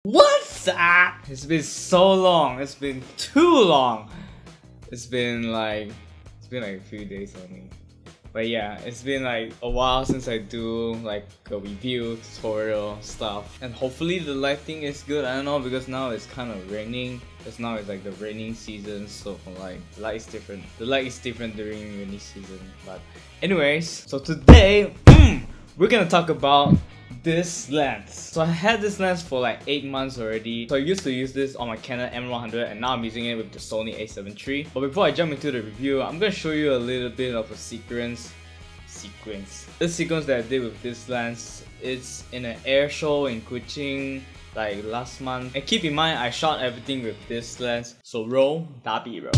What's that? It's been so long. It's been too long. It's been like a few days only. But yeah, it's been like a while since I do like a review, tutorial stuff. And hopefully the lighting is good. I don't know, because now it's kind of raining. Because now it's like the raining season, so like the light is different. The light is different during rainy season. But anyways, so today we're gonna talk about this lens. So I had this lens for like 8 months already. So I used to use this on my Canon M100 and now I'm using it with the Sony A7 III. But before I jump into the review, I'm gonna show you a little bit of a sequence. This sequence that I did with this lens, it's in an air show in Kuching like last month. And keep in mind, I shot everything with this lens. So roll, Dji roll.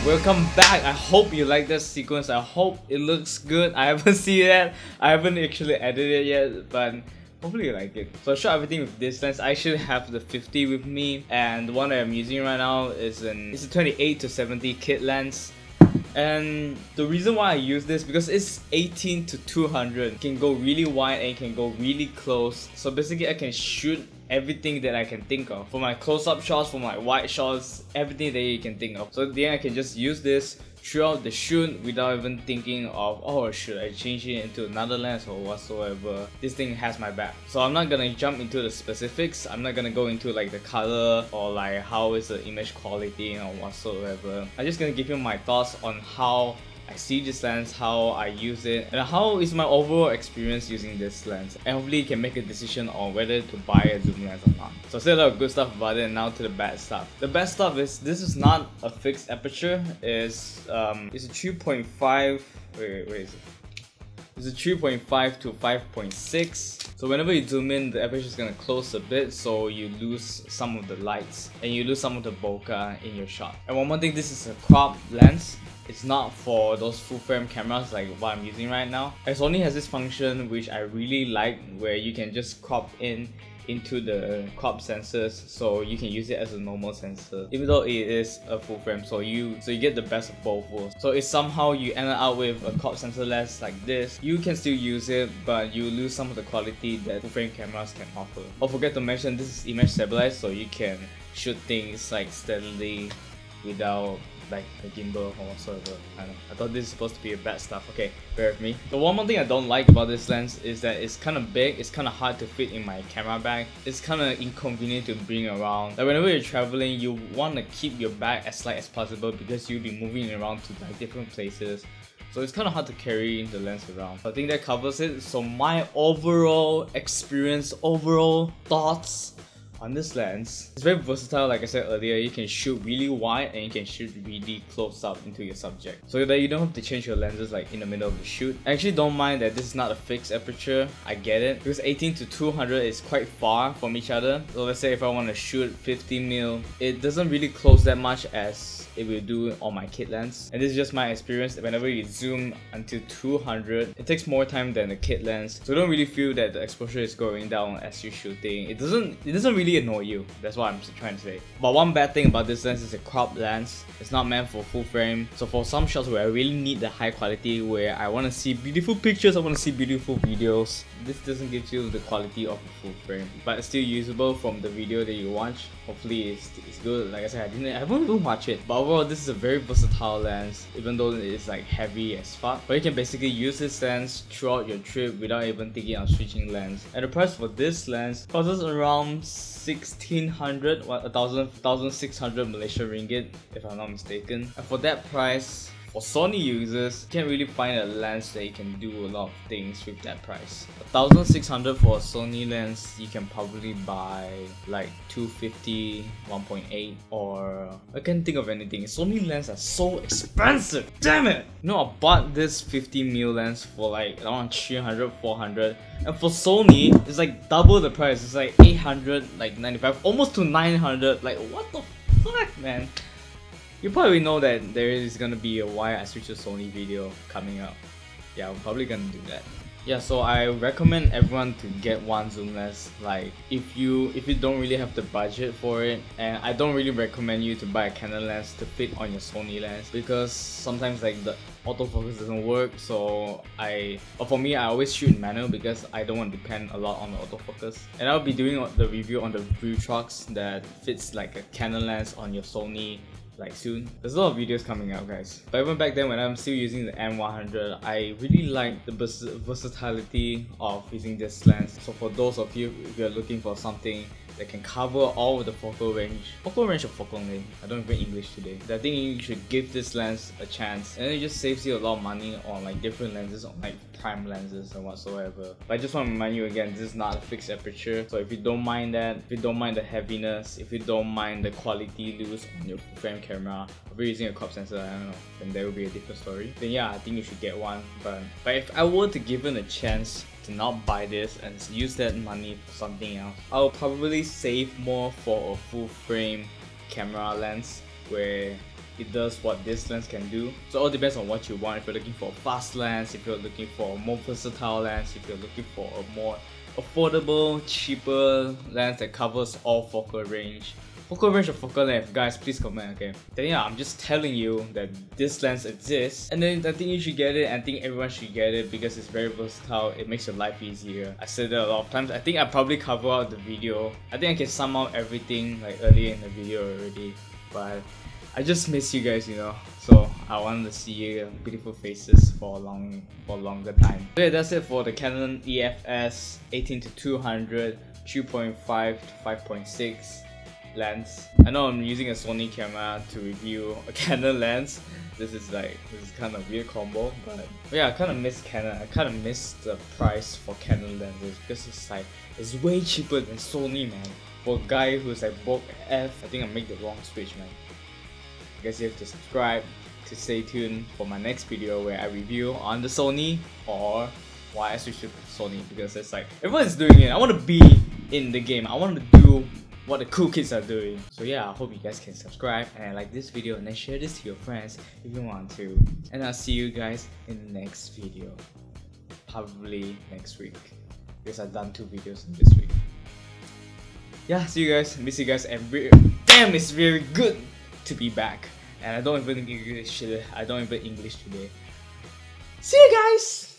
Welcome back. I hope you like this sequence. I hope it looks good. I haven't seen that. I haven't actually edited it yet, but hopefully you like it. So I shot everything with this lens. I actually have the 50 with me, and the one that I'm using right now is a 28-70 kit lens. And the reason why I use this, because it's 18-200. It can go really wide and it can go really close. So basically I can shoot everything that I can think of. For my close-up shots, for my wide shots, everything that you can think of. So then I can just use this throughout the shoot without even thinking of, oh, should I change it into another lens or whatsoever. This thing has my back. So I'm not gonna jump into the specifics. I'm not gonna go into like the color or like how is the image quality or whatsoever. I'm just gonna give you my thoughts on how I see this lens, how I use it, and how is my overall experience using this lens. And hopefully you can make a decision on whether to buy a zoom lens or not. So I said a lot of good stuff about it, and now to the bad stuff. The bad stuff is this is not a fixed aperture. It's a 3.5. Where is it? It's a 3.5 to 5.6. So whenever you zoom in, the aperture is gonna close a bit, so you lose some of the lights and you lose some of the bokeh in your shot. And one more thing, this is a crop lens. It's not for those full frame cameras like what I'm using right now. And Sony has this function which I really like, where you can just crop into the crop sensors, so you can use it as a normal sensor even though it is a full frame, so you get the best of both worlds. So if somehow you end up with a crop sensor lens like this, you can still use it, but you lose some of the quality that full frame cameras can offer. Oh, forget to mention, this is image stabilized, so you can shoot things like steadily without like a gimbal or whatsoever. I thought this is supposed to be a bad stuff. Okay, bear with me. The one more thing I don't like about this lens is that it's kind of big. It's kind of hard to fit in my camera bag. It's kind of inconvenient to bring around. Like whenever you're traveling, you want to keep your bag as light as possible because you'll be moving around to like different places. So it's kind of hard to carry the lens around. So I think that covers it. So my overall experience, overall thoughts on this lens, it's very versatile. Like I said earlier, you can shoot really wide and you can shoot really close up into your subject, so that you don't have to change your lenses like in the middle of the shoot. I actually don't mind that this is not a fixed aperture. I get it, because 18-200 is quite far from each other. So let's say if I want to shoot 50mm, it doesn't really close that much as it will do on my kit lens. And this is just my experience. Whenever you zoom until 200, it takes more time than the kit lens, so you don't really feel that the exposure is going down as you're shooting. It doesn't really really annoy you. That's what I'm trying to say. But one bad thing about this lens is a crop lens. It's not meant for full frame. So for some shots where I really need the high quality, where I want to see beautiful pictures, I want to see beautiful videos, this doesn't give you the quality of a full frame. But it's still usable from the video that you watch. Hopefully it's good. Like I said, I haven't even watched it. But overall, this is a very versatile lens, even though it's like heavy as fuck. But you can basically use this lens throughout your trip without even thinking of switching lens. And the price for this lens costs around 1600, 1600 Malaysian ringgit, if I'm not mistaken. And for that price, for Sony users, you can't really find a lens that you can do a lot of things with that price. 1600 for a Sony lens, you can probably buy like 250 1.8, or I can't think of anything. Sony lenses are so expensive, damn it! You know, I bought this 50mm lens for like around 300 400, and for Sony it's like double the price. It's like 800, like 95, almost to 900. Like what the fuck, man? You probably know that there is gonna be a why I switch to Sony video coming up. Yeah, I'm probably gonna do that. Yeah, so I recommend everyone to get one zoom lens. Like if you don't really have the budget for it, and I don't really recommend you to buy a Canon lens to fit on your Sony lens, because sometimes like the autofocus doesn't work. So for me, I always shoot manual because I don't want to depend a lot on the autofocus. And I'll be doing the review on the Voodoo trucks that fits like a Canon lens on your Sony like soon. There's a lot of videos coming out, guys. But even back then when I'm still using the M100, I really like the versatility of using this lens. So for those of you, if you're looking for something that can cover all of the focal range or focal length, I don't even English today, I think you should give this lens a chance. And it just saves you a lot of money on like different lenses, on like prime lenses and whatsoever. But I just want to remind you again, this is not a fixed aperture. So if you don't mind that, if you don't mind the heaviness, if you don't mind the quality lose on your frame camera, if you're using a crop sensor, I don't know, then there will be a different story. Then yeah, I think you should get one. But if I were to give it a chance to not buy this and use that money for something else, I'll probably save more for a full frame camera lens where it does what this lens can do. So it all depends on what you want. If you're looking for a fast lens, if you're looking for a more versatile lens, if you're looking for a more affordable, cheaper lens that covers all focal range or focal length, guys, please comment, okay? Then yeah, I'm just telling you that this lens exists, and then I think you should get it, and I think everyone should get it because it's very versatile. It makes your life easier. I said that a lot of times. I think I probably cover out the video. I think I can sum up everything like earlier in the video already, but I just miss you guys, you know. So I wanted to see your beautiful faces for a longer time. So yeah, that's it for the Canon EF-S 18-200 3.5 to 5.6 lens. I know I'm using a Sony camera to review a Canon lens. This is kind of weird combo, but yeah, I kind of miss Canon. I kind of miss the price for Canon lenses because it's way cheaper than Sony, man. For a guy who's like broke F, I think I made the wrong switch, man. I guess you have to subscribe to stay tuned for my next video where I review on the Sony or why I switched to Sony, because it's like everyone's doing it. I want to be in the game. I want to do what the cool kids are doing. So yeah, I hope you guys can subscribe and like this video and then share this to your friends if you want to. And I'll see you guys in the next video. Probably next week, because I've done 2 videos this week. Yeah, see you guys, miss you guys, and damn, it's very good to be back. And I don't even English today. See you guys!